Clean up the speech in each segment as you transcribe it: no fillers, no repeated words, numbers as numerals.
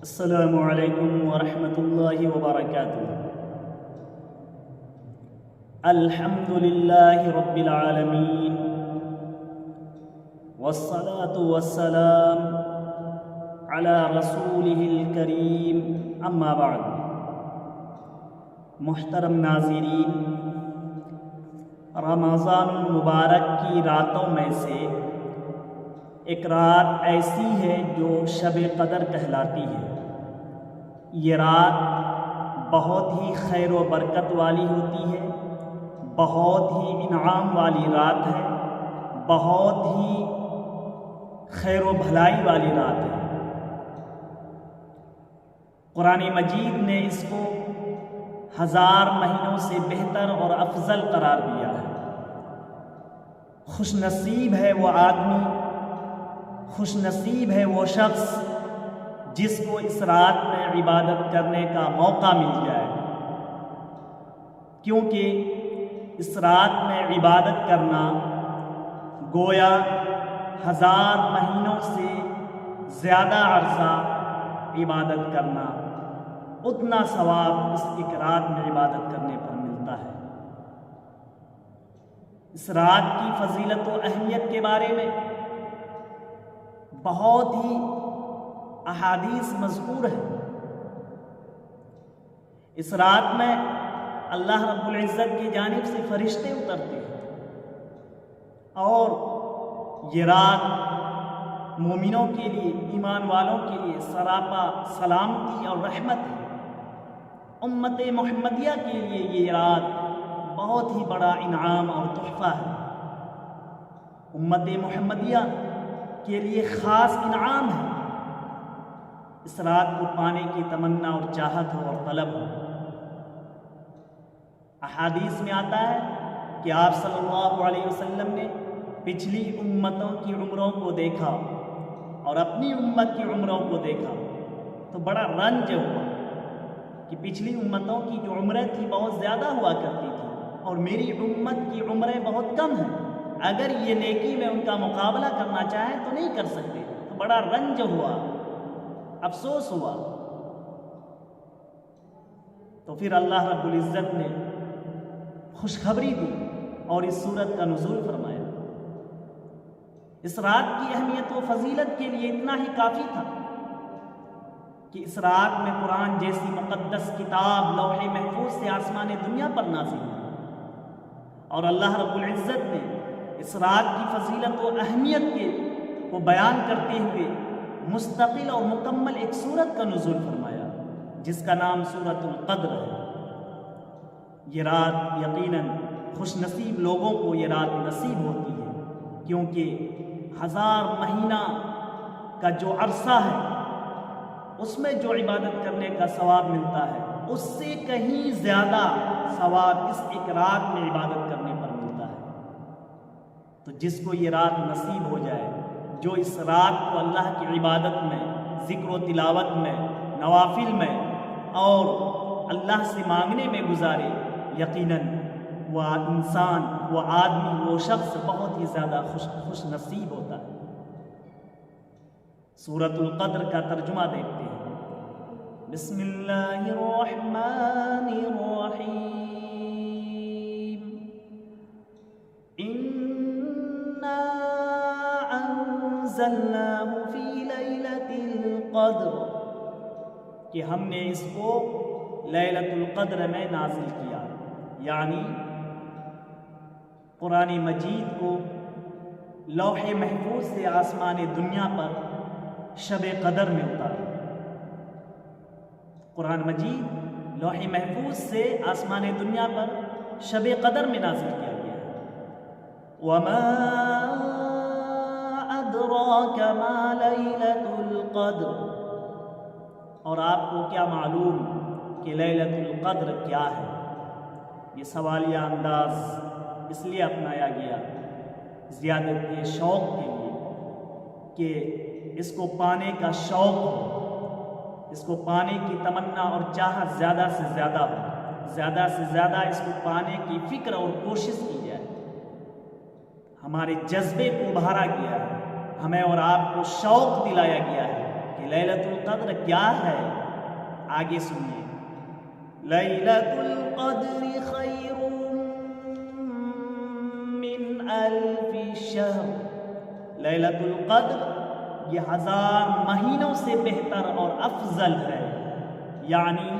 السلام علیکم ورحمۃ اللہ وبرکاتہ۔ الحمد للہ رب العالمین والصلاة والسلام علی رسولہ الکریم، اما بعد۔ محترم ناظرین، رمضان المبارک کی راتوں میں سے ایک رات ایسی ہے جو شب قدر کہلاتی ہے۔ یہ رات بہت ہی خیر و برکت والی ہوتی ہے، بہت ہی انعام والی رات ہے، بہت ہی خیر و بھلائی والی رات ہے۔ قرآن مجید نے اس کو 1000 مہینوں سے بہتر اور افضل قرار دیا ہے۔ خوش نصیب ہے وہ آدمی، خوش نصیب ہے وہ شخص جس کو اس رات میں عبادت کرنے کا موقع مل جائے، کیونکہ اس رات میں عبادت کرنا گویا 1000 مہینوں سے زیادہ عرصہ عبادت کرنا، اتنا ثواب اس ایک رات میں عبادت کرنے پر ملتا ہے۔ اس رات کی فضیلت و اہمیت کے بارے میں بہت ہی احادیث مذکور ہے۔ اس رات میں اللہ رب العزت کی جانب سے فرشتے اترتے ہیں، اور یہ رات مومنوں کے لیے، ایمان والوں کے لیے سراپا سلامتی اور رحمت ہے۔ امت محمدیہ کے لیے یہ رات بہت ہی بڑا انعام اور تحفہ ہے۔ امت محمدیہ کے لیے خاص انعام ہے اس رات کو پانے کی تمنا اور چاہت ہو اور طلب ہو۔ احادیث میں آتا ہے کہ آپ صلی اللہ علیہ وسلم نے پچھلی امتوں کی عمروں کو دیکھا اور اپنی امت کی عمروں کو دیکھا تو بڑا رنج ہوا کہ پچھلی امتوں کی جو عمریں تھیں بہت زیادہ ہوا کرتی تھی اور میری امت کی عمریں بہت کم ہیں، اگر یہ نیکی میں ان کا مقابلہ کرنا چاہیں تو نہیں کر سکتے۔ تو بڑا رنج ہوا، افسوس ہوا۔ تو پھر اللہ رب العزت نے خوشخبری دی اور اس سورت کا نزول فرمایا۔ اس رات کی اہمیت و فضیلت کے لیے اتنا ہی کافی تھا کہ اس رات میں قرآن جیسی مقدس کتاب لوح محفوظ سے آسمان دنیا پر نازل ہوئی، اور اللہ رب العزت نے اس رات کی فضیلت و اہمیت کو بیان کرتے ہوئے مستقل اور مکمل ایک سورت کا نزول فرمایا جس کا نام سورۃ القدر ہے۔ یہ رات یقیناً خوش نصیب لوگوں کو یہ رات نصیب ہوتی ہے، کیونکہ 1000 مہینہ کا جو عرصہ ہے اس میں جو عبادت کرنے کا ثواب ملتا ہے اس سے کہیں زیادہ ثواب اس ایک رات میں عبادت کرنے پر ملتا ہے۔ تو جس کو یہ رات نصیب ہو جائے، جو اس رات کو اللہ کی عبادت میں، ذکر و تلاوت میں، نوافل میں اور اللہ سے مانگنے میں گزارے، یقیناً وہ انسان، وہ آدمی، وہ شخص بہت ہی زیادہ خوش نصیب ہوتا ہے۔ سورۃ القدر کا ترجمہ دیکھتے ہیں۔ بسم اللہ الرحمن الرحیم۔ اِنَّا انزلناہ فی لیلۃ القدر، کہ ہم نے اس کو لیلۃ القدر میں نازل کیا، یعنی قرآن مجید کو لوح محفوظ سے آسمان دنیا پر شب قدر میں اتارا۔ قرآن مجید لوح محفوظ سے آسمان دنیا پر شب قدر میں نازل کیا گیا ہے۔ وَمَا أَدْرَاكَ مَا لَيْلَةُ الْقَدْرِ، اور آپ کو کیا معلوم کہ لیلۃ القدر کیا ہے؟ یہ سوالیہ انداز اس لیے اپنایا گیا زیادت شوق کے لیے کہ اس کو پانے کا شوق ہو، اس کو پانے کی تمنا اور چاہت زیادہ سے زیادہ ہو، زیادہ سے زیادہ اس کو پانے کی فکر اور کوشش کی جائے۔ ہمارے جذبے کو ابھارا گیا ہے، ہمیں اور آپ کو شوق دلایا گیا ہے کہ کہ لیلۃ القدر کیا ہے؟ آگے سنیے، لیلۃ القدر خیر من الف شہر، لیلۃ القدر یہ 1000 مہینوں سے بہتر اور افضل ہے، یعنی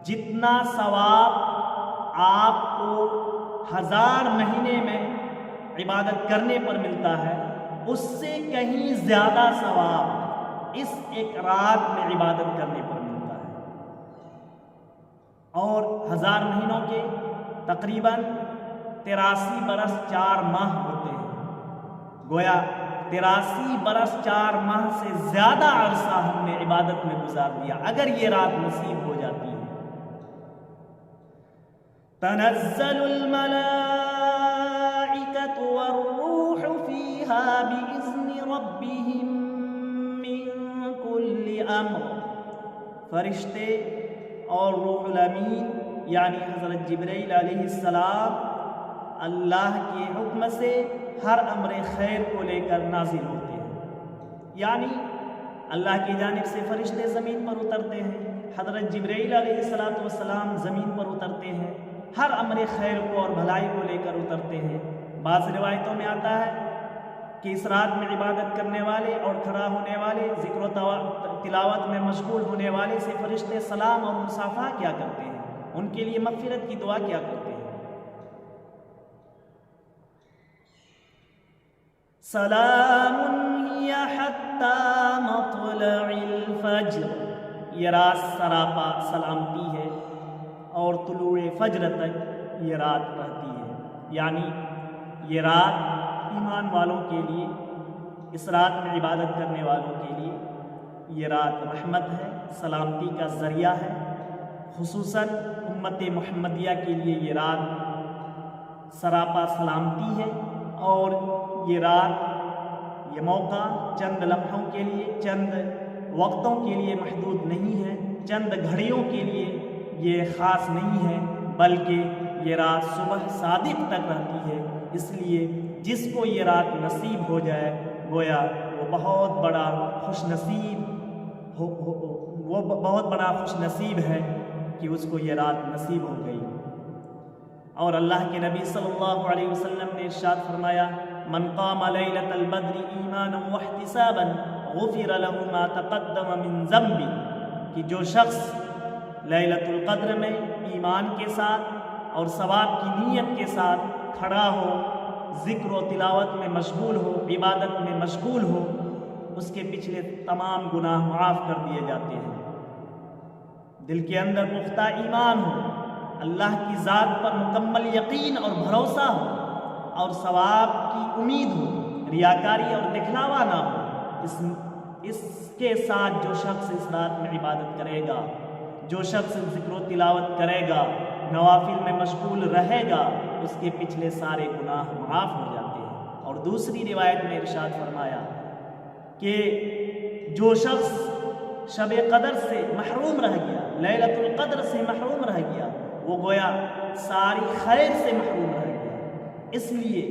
جتنا ثواب آپ کو 1000 مہینے میں عبادت کرنے پر ملتا ہے، اس سے کہیں زیادہ ثواب اس ایک رات میں عبادت کرنے پر ملتا ہے۔ اور 1000 مہینوں کے تقریباً 83 برس 4 ماہ ہوتے ہیں، گویا 83 برس 4 ماہ سے زیادہ عرصہ ہم نے عبادت میں گزار دیا اگر یہ رات نصیب ہو جاتی ہے۔ تنزل الملائکۃ والروح فیہا بإذن ربہم من کل امر، فرشتے اور روح الامین یعنی حضرت جبرائیل علیہ السلام اللہ کے حکم سے ہر امر خیر کو لے کر نازل ہوتے ہیں، یعنی اللہ کی جانب سے فرشتے زمین پر اترتے ہیں، حضرت جبرائیل علیہ السلام زمین پر اترتے ہیں، ہر امر خیر کو اور بھلائی کو لے کر اترتے ہیں۔ بعض روایتوں میں آتا ہے کہ اس رات میں عبادت کرنے والے اور کھڑا ہونے والے، ذکر و تلاوت میں مشغول ہونے والے سے فرشتے سلام اور مصافحہ کیا کرتے ہیں، ان کے لیے مغفرت کی دعا کیا کرتے ہیں۔ سلام ہی حتی مطلع الفجر، یہ رات سراپا سلامتی ہے اور طلوع فجر تک یہ رات رہتی ہے، یعنی یہ رات ایمان والوں کے لیے، اس رات میں عبادت کرنے والوں کے لیے یہ رات رحمت ہے، سلامتی کا ذریعہ ہے، خصوصاً امت محمدیہ کے لیے یہ رات سراپا سلامتی ہے۔ اور یہ رات، یہ موقع چند لمحوں کے لیے، چند وقتوں کے لیے محدود نہیں ہے، چند گھڑیوں کے لیے یہ خاص نہیں ہے، بلکہ یہ رات صبح صادق تک رہتی ہے۔ اس لیے جس کو یہ رات نصیب ہو جائے گویا وہ بہت بڑا خوش نصیب ہے کہ اس کو یہ رات نصیب ہو گئی۔ اور اللہ کے نبی صلی اللہ علیہ وسلم نے ارشاد فرمایا، من قام لیلۃ البدر ایمانا واحتسابا غفر له ما تقدم من ذنبه، کہ جو شخص لیلۃ القدر میں ایمان کے ساتھ اور ثواب کی نیت کے ساتھ کھڑا ہو، ذکر و تلاوت میں مشغول ہو، عبادت میں مشغول ہو، اس کے پچھلے تمام گناہ معاف کر دیے جاتے ہیں۔ دل کے اندر پختہ ایمان ہو، اللہ کی ذات پر مکمل یقین اور بھروسہ ہو، اور ثواب کی امید ہو، ریاکاری اور دکھلاوا نہ ہو، اس کے ساتھ جو شخص اس رات میں عبادت کرے گا، جو شخص ذکر و تلاوت کرے گا، نوافل میں مشغول رہے گا، اس کے پچھلے سارے گناہ معاف ہو جاتے ہیں۔ اور دوسری روایت میں ارشاد فرمایا کہ جو شخص شب قدر سے محروم رہ گیا، لیلۃ القدر سے محروم رہ گیا، وہ گویا ساری خیر سے محروم رہ گیا۔ اس لیے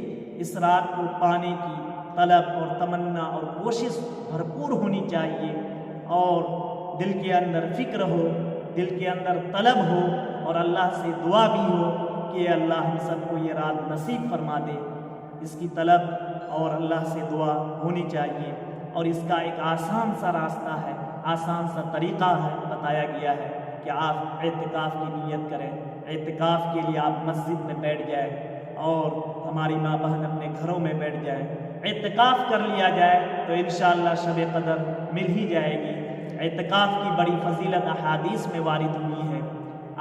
اس رات کو پانے کی طلب اور تمنا اور کوشش بھرپور ہونی چاہیے، اور دل کے اندر فکر ہو، دل کے اندر طلب ہو، اور اللہ سے دعا بھی ہو کہ اللہ ہم سب کو یہ رات نصیب فرما دے۔ اس کی طلب اور اللہ سے دعا ہونی چاہیے، اور اس کا ایک آسان سا راستہ ہے، آسان سا طریقہ ہے، بتایا گیا ہے کہ آپ اعتکاف کی نیت کریں، اعتکاف کے لیے آپ مسجد میں بیٹھ جائیں، اور ہماری ماں بہن اپنے گھروں میں بیٹھ جائیں، اعتکاف کر لیا جائے تو انشاءاللہ شب قدر مل ہی جائے گی۔ اعتکاف کی بڑی فضیلت احادیث میں وارد ہوئی ہے۔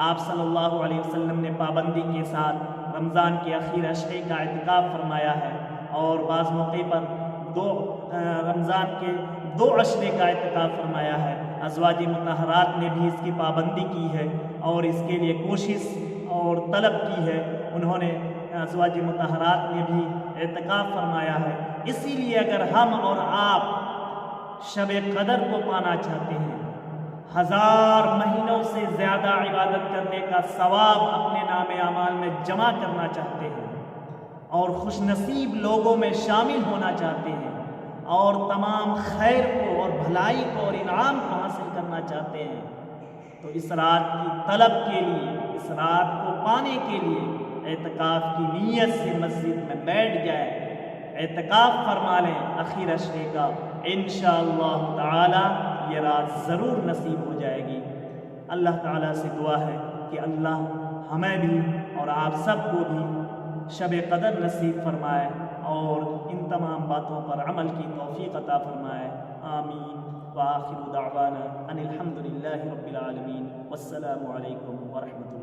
آپ صلی اللہ علیہ وسلم نے پابندی کے ساتھ رمضان کے اخیر عشرے کا اعتکاف فرمایا ہے، اور بعض موقع پر رمضان کے 2 عشرے کا اعتکاف فرمایا ہے۔ ازواج مطہرات نے بھی اس کی پابندی کی ہے اور اس کے لیے کوشش اور طلب کی ہے، انہوں نے ازواج مطہرات نے بھی اعتکاف فرمایا ہے۔ اسی لیے اگر ہم اور آپ شب قدر کو پانا چاہتے ہیں، 1000 مہینوں سے زیادہ عبادت کرنے کا ثواب اپنے نام اعمال میں جمع کرنا چاہتے ہیں، اور خوش نصیب لوگوں میں شامل ہونا چاہتے ہیں، اور تمام خیر کو اور بھلائی کو اور انعام کو حاصل کرنا چاہتے ہیں تو اس رات کی طلب کے لیے، اس رات کو پانے کے لیے اعتکاف کی نیت سے مسجد میں بیٹھ جائے، اعتکاف فرما لیں آخر عشرے کا، انشاءاللہ تعالی یہ رات ضرور نصیب ہو جائے گی۔ اللہ تعالیٰ سے دعا ہے کہ اللہ ہمیں بھی اور آپ سب کو بھی شب قدر نصیب فرمائے اور ان تمام باتوں پر عمل کی توفیق عطا فرمائے، آمین۔ وآخر دعوانا ان الحمد للہ رب العالمین، والسلام علیکم ورحمۃ اللہ۔